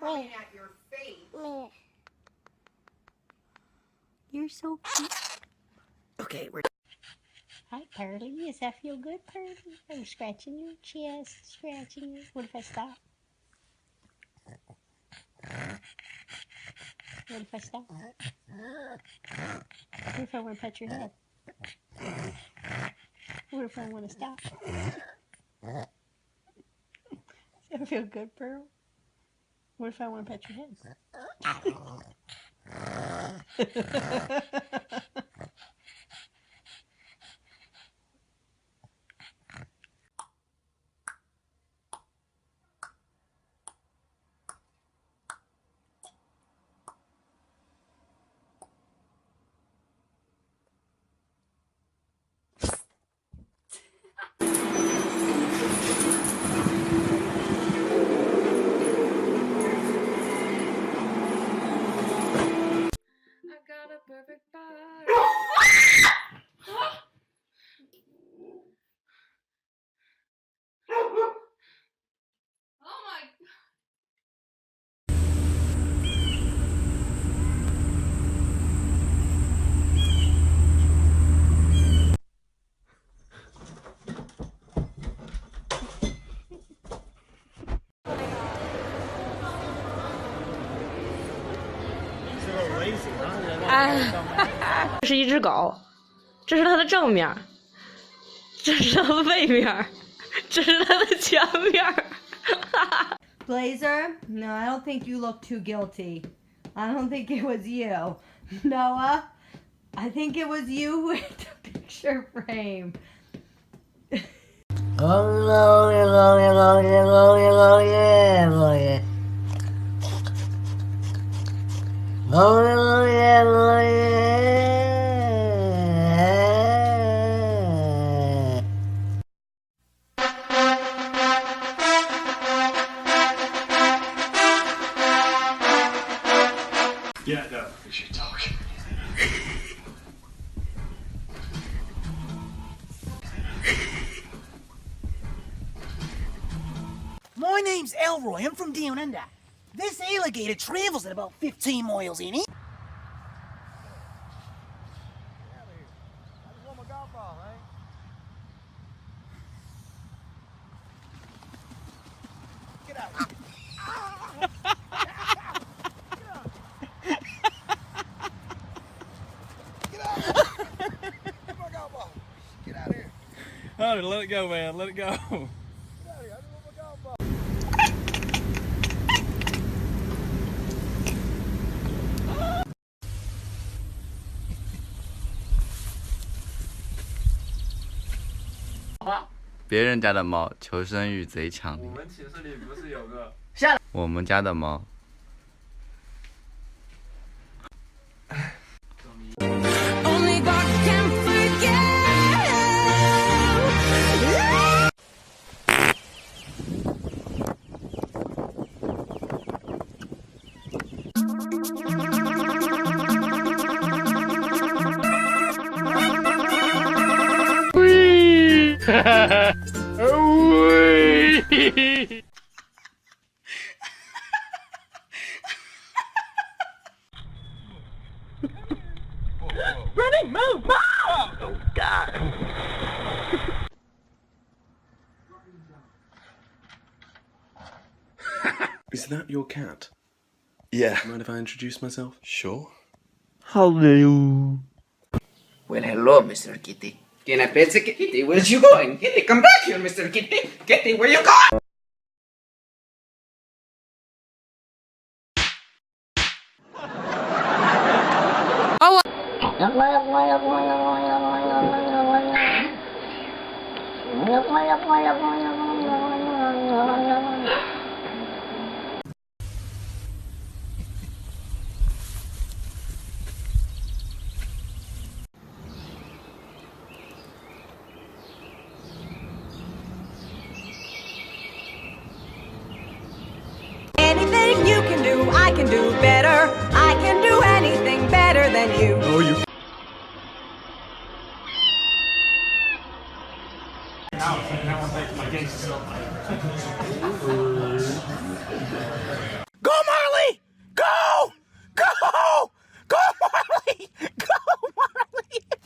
coming at your face. You're so cute. Okay, we're... Hi, Pearly. Does that feel good, Pearly? Are you scratching your chest? Scratching you? What if I stop? What if I stop? What if I want to pet your head? What if I want to stop? Does that feel good, Pearl? What if I want to pet your head? Got a perfect body. Oh my这是一只狗，这是它的正面，这是它的背面，这是它的前面。Blazer, no, I don't think you look too guilty. I don't think it was you. Noah, I think it was you with the picture frame. Yeah, no, we should talk. My name's Elroy. I'm from down under. This alligator travels at about 15 miles in it. Get out. Get out of here. Oh, let it go, man. Let it go. Oh. 别人家的猫求生欲贼强烈。我们寝室里不是有个我们家的猫。Only God can forget. Running, move, move! Oh God! Is that your cat? Yeah. Mind if I introduce myself? Sure. Hello. Well, hello, Mr. Kitty. Can I pet the kitty? Where's you going? Kitty, come back here, Mr. Kitty. Kitty, where you going? Anything you can do, I can do better.